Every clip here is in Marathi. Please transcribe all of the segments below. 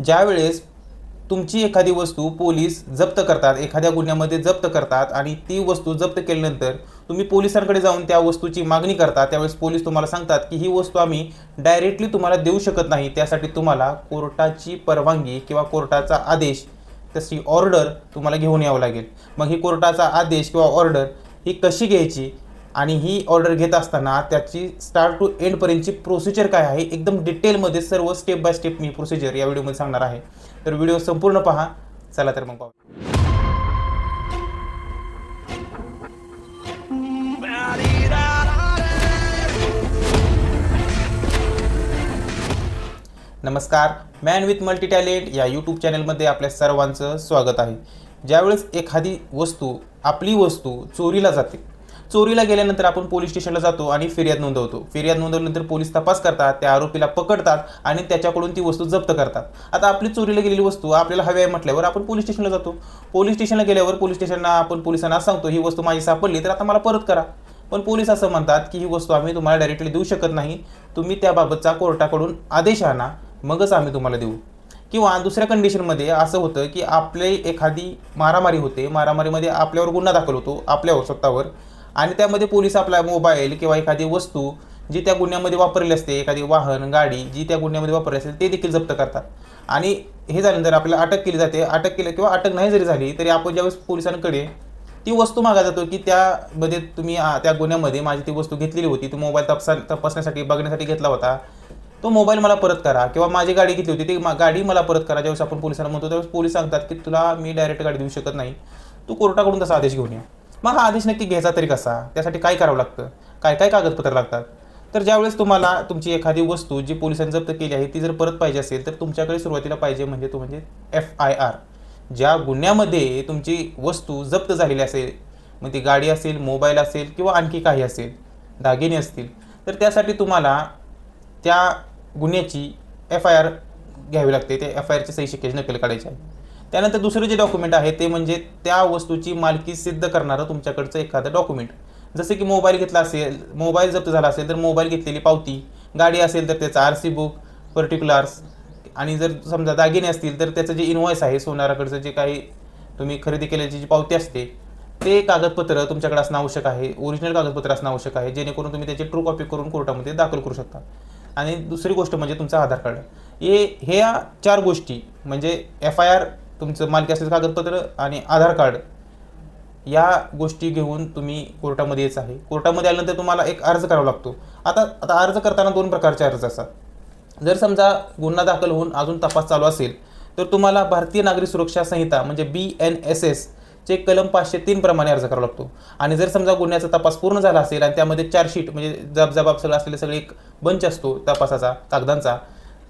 ज्यावेळेस तुमची एखादी वस्तू पोलीस जप्त करतात, एखाद्या गुन्ह्यामध्ये जप्त करतात आणि ती वस्तू जप्त केल्यानंतर तुम्ही पोलिसांकडे जाऊन त्या वस्तूची मागणी करता, त्यावेळेस पोलीस तुम्हाला सांगतात की ही वस्तू आम्ही डायरेक्टली तुम्हाला देऊ शकत नाही, त्यासाठी तुम्हाला कोर्टाची परवानगी किंवा कोर्टाचा आदेश, तशी ऑर्डर तुम्हाला घेऊन यावं लागेल. मग ही कोर्टाचा आदेश किंवा ऑर्डर ही कशी घ्यायची आणि ही ऑर्डर घेत असताना त्याची स्टार्ट टू एंडपर्यंतची प्रोसिजर काय आहे, एकदम डिटेलमध्ये सर्व step by step me procedure या व्हिडिओमध्ये सांगणार आहे. तर व्हिडिओ संपूर्ण पहा. चला तर मग पाहू. नमस्कार, मॅन विथ मल्टी टॅलेंट या यूट्यूब चॅनलमध्ये आपल्या सर्वांचं स्वागत आहे. ज्यावेळेस एखादी वस्तू, आपली वस्तू चोरीला जाते, चोरीला गेल्यानंतर आपण पोलीस स्टेशनला जातो आणि फिर्याद नोंदवतो. फिर्याद नोंदवल्यानंतर पोलीस तपास करतात, त्या आरोपीला पकडतात आणि त्याच्याकडून ती वस्तू जप्त करतात. आता आपली चोरीला गेलेली वस्तू आपल्याला हवी आहे म्हटल्यावर आपण पोलीस स्टेशनला जातो. पोलीस स्टेशनला गेल्यावर आपण पोलिसांना सांगतो ही वस्तू माझी सापडली तर आता मला परत करा. पण पोलीस असं म्हणतात की ही वस्तू आम्ही तुम्हाला डायरेक्टली देऊ शकत नाही, तुम्ही त्याबाबतचा कोर्टाकडून आदेश आणा, मगच आम्ही तुम्हाला देऊ. किंवा दुसऱ्या कंडिशनमध्ये असं होतं की आपले एखादी मारामारी होते, मारामारीमध्ये आपल्यावर गुन्हा दाखल होतो, आपल्यावर स्वतःवर, आणि त्यामध्ये पोलीस आपला मोबाईल किंवा एखादी वस्तू जी त्या गुन्ह्यामध्ये वापरली असते, एखादी वाहन गाडी जी त्या गुन्ह्यामध्ये वापरली असेल ते देखील जप्त करतात. आणि हे झाल्यानंतर आपल्याला अटक केली जाते. अटक केलं किंवा अटक नाही जरी झाली तरी आपण ज्यावेळेस पोलिसांकडे ती वस्तू मागा जातो की त्यामध्ये तुम्ही त्या गुन्ह्यामध्ये माझी ती वस्तू घेतलेली होती, तो मोबाईल तपासण्यासाठी बघण्यासाठी घेतला होता, तो मोबाईल मला परत करा, किंवा माझी गाडी घेतली होती ती गाडी मला परत करा. ज्यावेळेस आपण पोलिसांना म्हणतो त्यावेळेस पोलीस सांगतात की तुला मी डायरेक्ट गाडी देऊ शकत नाही, तू कोर्टाकडून तसा आदेश घेऊन ये. मग हा आदेश नक्की घ्यायचा तरी कसा, त्यासाठी काय करावं लागतं, काय काय कागदपत्र लागतात. तर ज्यावेळेस तुम्हाला तुमची एखादी वस्तू जी पोलिसांनी जप्त केली आहे ती जर परत पाहिजे असेल तर तुमच्याकडे सुरुवातीला पाहिजे म्हणजे FIR. ज्या गुन्ह्यामध्ये तुमची वस्तू जप्त झालेली असेल, मग ती गाडी असेल, मोबाईल असेल किंवा आणखी काही असेल, दागिने असतील, तर त्यासाठी तुम्हाला त्या गुन्ह्याची FIR घ्यावी लागते. त्या FIRची सही शिक्क्याची नकल काढायची आहे. त्यानंतर दुसरं जे डॉक्युमेंट आहे ते म्हणजे त्या वस्तूची मालकी सिद्ध करणारं तुमच्याकडचं एखादं डॉक्युमेंट. जसे की मोबाईल घेतला असेल, मोबाईल जप्त झाला असेल तर मोबाईल घेतलेली पावती, गाडी असेल तर त्याचं RC बुक, पर्टिक्युलर्स, आणि जर समजा दागिने असतील तर त्याचं जे इनवॉइस आहे, सोनाराकडचं जे काही तुम्ही खरेदी केल्याची जी पावती असते, ते कागदपत्र तुमच्याकडे असणं आवश्यक आहे. ओरिजिनल कागदपत्र असणं आवश्यक आहे, जेणेकरून तुम्ही त्याची ट्रू कॉपी करून कोर्टामध्ये दाखल करू शकता. आणि दुसरी गोष्ट म्हणजे तुमचं आधार कार्ड. ह्या 4 गोष्टी म्हणजे FIR, तुमचं मालकी असलेलं कागदपत्र आणि आधार कार्ड, या गोष्टी घेऊन तुम्ही कोर्टामध्ये यायचं आहे. कोर्टामध्ये आल्यानंतर तुम्हाला एक अर्ज करावा लागतो. आता अर्ज करताना 2 प्रकारचे अर्ज असतात. जर समजा गुन्हा दाखल होऊन अजून तपास चालू असेल तर तुम्हाला भारतीय नागरिक सुरक्षा संहिता म्हणजे BNSS चे कलम 503 प्रमाणे अर्ज करावा लागतो. आणि जर समजा गुन्ह्याचा तपास पूर्ण झाला असेल आणि त्यामध्ये चार्जशीट म्हणजे जबाब सगळं असलेले सगळे एक बंच असतो तपासाचा कागदांचा,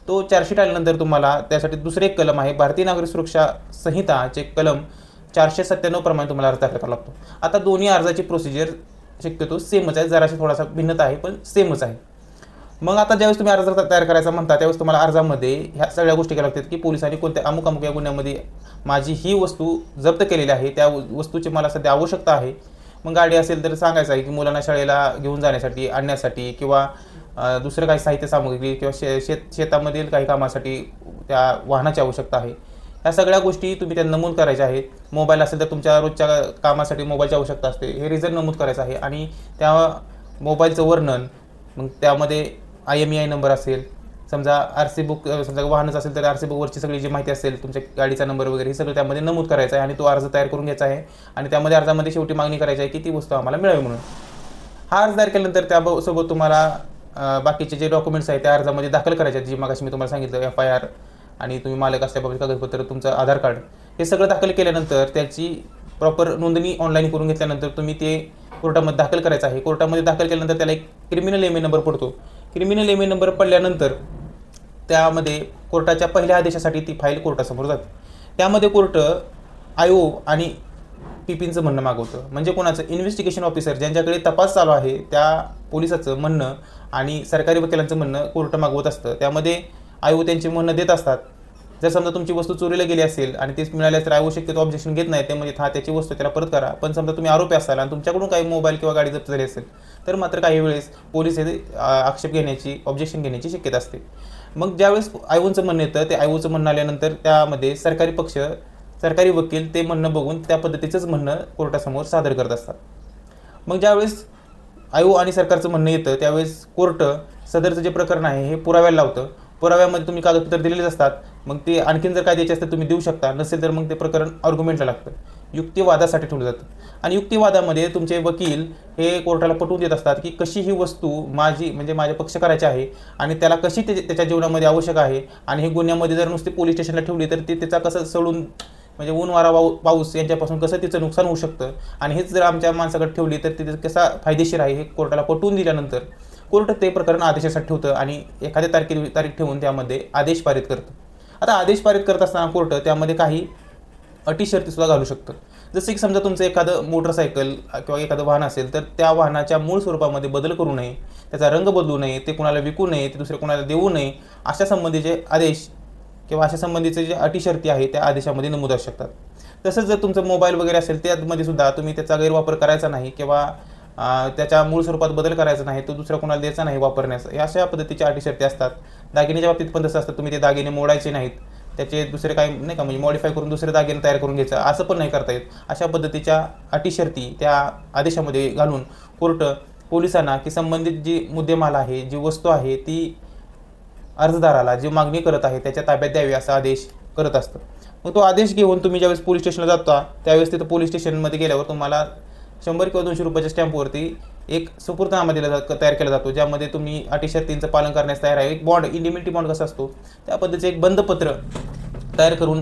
तो चार्जशीट आल्यानंतर तुम्हाला त्यासाठी दुसरे एक कलम आहे भारतीय नागरिक सुरक्षा संहिताचे कलम 497 प्रमाणे तुम्हाला अर्ज दाखल करावा लागतो. आता दोन्ही अर्जाची प्रोसिजर शक्यतो सेमच आहे, जराशी थोडासा भिन्नता आहे पण सेमच आहे. मग आता ज्यावेळेस तुम्ही अर्ज तयार करायचा म्हणता त्यावेळेस तुम्हाला अर्जामध्ये ह्या सगळ्या गोष्टी कराव्या लागतात की पोलिसांनी कोणत्या अमुक या गुन्ह्यामध्ये माझी ही वस्तू जप्त केलेली आहे, त्या वस्तूची मला सध्या आवश्यकता आहे. मग गाडी असेल तर सांगायचं आहे की मुलांना शाळेला घेऊन जाण्यासाठी, आणण्यासाठी, किंवा दुसरं काही साहित्य सामग्री किंवा शेतामधील काही कामासाठी त्या वाहनाची आवश्यकता आहे. ह्या सगळ्या गोष्टी तुम्ही त्या नमूद करायच्या आहेत. मोबाईल असेल तर तुमच्या रोजच्या कामासाठी मोबाईलची आवश्यकता असते, हे रिझन नमूद करायचं आहे. आणि त्या मोबाईलचं वर्णन, मग त्यामध्ये IMEI नंबर असेल, समजा RC बुक, समजा वाहनच असेल तर RC बुकवरची सगळी जी माहिती असेल, तुमच्या गाडीचा नंबर वगैरे, हे सगळं त्यामध्ये नमूद करायचं आहे आणि तो अर्ज तयार करून घ्यायचा आहे. आणि त्यामध्ये अर्जामध्ये शेवटी मागणी करायची आहे की ती वस्तू आम्हाला मिळावी म्हणून. हा अर्ज तयार केल्यानंतर त्यासोबत तुम्हाला बाकीचे जे डॉक्युमेंट्स आहेत त्या अर्जामध्ये दाखल करायचे आहेत, जी मागाशी मी तुम्हाला सांगितलं FIR आणि तुम्ही मालक असल्याबाबत कागदपत्र, तुमचं आधार कार्ड, हे सगळं दाखल केल्यानंतर त्याची प्रॉपर नोंदणी ऑनलाईन करून घेतल्यानंतर तुम्ही ते कोर्टामध्ये दाखल करायचं आहे. कोर्टामध्ये दाखल केल्यानंतर त्याला एक क्रिमिनल MA नंबर पडतो. क्रिमिनल MA नंबर पडल्यानंतर त्यामध्ये कोर्टाच्या पहिल्या आदेशासाठी ती फाईल कोर्टासमोर जाते. त्यामध्ये कोर्ट IO आणि PPचं म्हणणं मागवतं. म्हणजे कोणाचं, इन्व्हेस्टिगेशन ऑफिसर ज्यांच्याकडे तपास चालू आहे त्या पोलिसाचं म्हणणं आणि सरकारी वकिलांचं म्हणणं कोर्ट मागवत असतं. त्यामध्ये IO त्यांचे म्हणणं देत असतात. जर समजा तुमची वस्तू चोरीला गेली असेल आणि तीच मिळाल्यास तर IO शक्यतो ऑब्जेक्शन घेत नाही, ते म्हणजे त्याची वस्तू त्याला परत करा. पण समजा तुम्ही आरोपी असाल आणि तुमच्याकडून काही मोबाईल किंवा गाडी जप्त झाली असेल तर मात्र काही वेळेस पोलीस हे आक्षेप घेण्याची, ऑब्जेक्शन घेण्याची शक्यता असते. मग ज्यावेळेस आयोचं म्हणणं येतं, ते आयोचं म्हणणं आल्यानंतर त्यामध्ये सरकारी पक्ष, सरकारी वकील ते म्हणणं बघून त्या पद्धतीचंच म्हणणं कोर्टासमोर सादर करत असतात. मग ज्यावेळेस आयोग आणि सरकारचं म्हणणं येतं त्यावेळेस कोर्ट सदरचं जे प्रकरण आहे हे पुराव्याला लावतं. पुराव्यामध्ये तुम्ही कागदपत्र दिलेलेच असतात, मग ते आणखीन जर काय द्यायचे असतं तुम्ही देऊ शकता, नसेल तर मग ते प्रकरण आर्ग्युमेंटला लागतं, युक्तिवादासाठी ठेवलं जातं. आणि युक्तिवादामध्ये तुमचे वकील हे कोर्टाला पटवून देत असतात की कशी ही वस्तू माझी म्हणजे माझ्या पक्षकाराची आहे आणि त्याला कशी त्याच्या जीवनामध्ये आवश्यक आहे, आणि हे गुन्ह्यामध्ये जर नुसती पोलीस स्टेशनला ठेवली तर ते त्याचा कसं सडून म्हणजे ऊन वारा पाऊस यांच्यापासून कसं तिचं नुकसान होऊ शकतं, आणि हेच जर आमच्या माणसाकडे ठेवली तर तिथे कसा फायदेशीर आहे हे कोर्टाला पटवून दिल्यानंतर कोर्ट ते प्रकरण आदेशासाठी ठेवतं आणि एखाद्या तारीख ठेवून त्यामध्ये आदेश पारित करतं. आता आदेश पारित करत असताना कोर्ट त्यामध्ये काही अटी शर्तीसुद्धा घालू शकतं. जसं की समजा तुमचं एखादं मोटरसायकल किंवा एखादं वाहन असेल तर त्या वाहनाच्या मूळ स्वरूपामध्ये बदल करू नये, त्याचा रंग बदलू नये, ते कुणाला विकू नये, ते दुसऱ्या कुणाला देऊ नये, अशा संबंधीचे आदेश किंवा अशा संबंधीचे जे अटी शर्ती आहे त्या आदेशामध्ये नमूद असू शकतात. तसंच जर तुमचं मोबाईल वगैरे असेल त्यामध्ये सुद्धा तुम्ही त्याचा गैरवापर करायचा नाही किंवा त्याच्या मूळ स्वरूपात बदल करायचा नाही, तो दुसऱ्या कोणाला द्यायचा नाही वापरण्याचा, या अशा पद्धतीच्या अटी शर्ती असतात. दागिन्याच्या बाबतीत पण तसं असतं, तुम्ही ते दागिने मोडायचे नाहीत, त्याचे दुसरे काही नाही का म्हणजे मॉडिफाय करून दुसरे दागिने तयार करून घ्यायचं असं पण नाही करता येत. अशा पद्धतीच्या अटी शर्ती त्या आदेशामध्ये घालून कोर्ट पोलिसांना की संबंधित जी मुद्देमाल आहे, जी वस्तू आहे ती अर्जदाराला जी मागणी करत आहे त्याच्या ताब्यात द्यावी असा आदेश करत असतं. मग तो आदेश घेऊन तुम्ही ज्यावेळेस पोलीस स्टेशनला जाता त्यावेळेस तिथं पोलीस स्टेशनमध्ये गेल्यावर तुम्हाला 100 किंवा 200 रुपयाच्या स्टॅम्पवरती एक सुपूर्तनामा तयार केला जातो, ज्यामध्ये तुम्ही अटी शर्तींचं पालन करण्यास तयार आहे. एक बॉन्ड, इंडिमेंटरी बॉन्ड कसा असतो त्या पद्धतीचं एक बंधपत्र तयार करून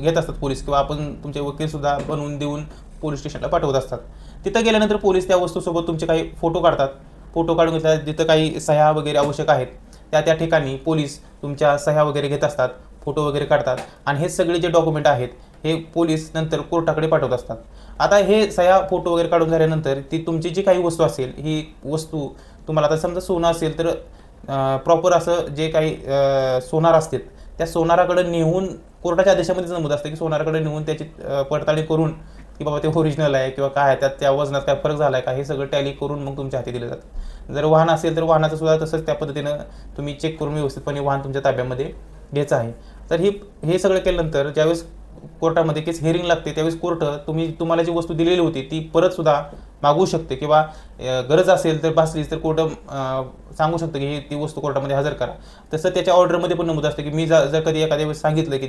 घेत असतात पोलीस, किंवा आपण तुमचे वकीलसुद्धा बनवून देऊन पोलीस स्टेशनला पाठवत असतात. तिथं गेल्यानंतर पोलीस त्या वस्तूसोबत तुमचे काही फोटो काढतात. फोटो काढून घेतल्या जिथं काही सह्या वगैरे आवश्यक आहेत त्या ठिकाणी पोलीस तुमच्या सह्या वगैरे घेत असतात, फोटो वगैरे काढतात, आणि हे सगळे जे डॉक्युमेंट आहेत हे पोलीस नंतर कोर्टाकडे पाठवत असतात. आता हे सह्या फोटो वगैरे काढून झाल्यानंतर ती तुमची जी काही वस्तू असेल, ही वस्तू तुम्हाला आता समजा सोनं असेल तर प्रॉपर असं जे काही सोनार असतात त्या सोनाराकडे नेऊन, कोर्टाच्या आदेशामध्येच नमूद असतं की सोनाराकडे नेऊन त्याची पडताळणी करून की बाबा ते ओरिजिनल आहे किंवा काय आहे, त्यात त्या वजनात काय फरक झाला आहे का, हे सगळं टॅली करून मग तुमच्या हाती दिलं जातं. जर वाहन असेल तर वाहनाचं सुद्धा तसंच त्या पद्धतीनं तुम्ही चेक करून व्यवस्थितपणे वाहन तुमच्या ताब्यामध्ये घ्यायचं आहे. तर हे सगळं केल्यानंतर ज्यावेळेस कोर्टामध्ये केस हिअरिंग लागते त्यावेळेस कोर्ट तुम्हाला जी वस्तू दिलेली होती ती परत सुद्धा मागवू शकते, किंवा गरज असेल तर भासलीच तर कोर्ट सांगू शकतं की ती वस्तू कोर्टामध्ये हजर करा. तसं त्याच्या ऑर्डरमध्ये पण नमूद असतं की मी जर कधी एखाद्या वेळेस सांगितलं की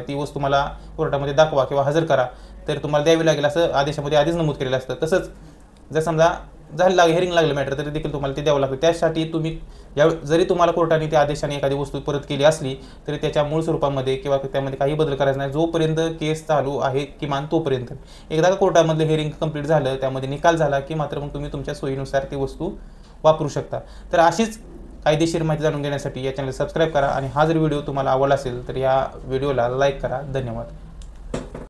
ती वस्तू मला कोर्टामध्ये दाखवा किंवा हजर करा तर तुम्हाला द्यावी लागेल, असं आदेशामध्ये आधीच नमूद केलेलं असतं. तसंच जर समजा हिअरिंग लागलं मॅटर तरी देखील तुम्हाला ते द्यावं लागतं. त्यासाठी तुम्ही जरी तुम्हाला कोर्टाने त्या आदेशाने एखादी वस्तू परत केली असली तरी त्याच्या मूळ स्वरूपामध्ये किंवा त्यामध्ये काही बदल करायचा नाही जोपर्यंत केस चालू आहे, किमान तोपर्यंत. एकदा का कोर्टामधलं हिअरिंग कंप्लीट झालं, त्यामध्ये निकाल झाला की मात्र मग तुम्ही तुमच्या सोयीनुसार ती वस्तू वापरू शकता. तर अशीच कायदेशीर माहिती जाणून घेण्यासाठी या चॅनल सबस्क्राईब करा, आणि हा जर व्हिडिओ तुम्हाला आवडला असेल तर या व्हिडिओला लाईक करा. धन्यवाद.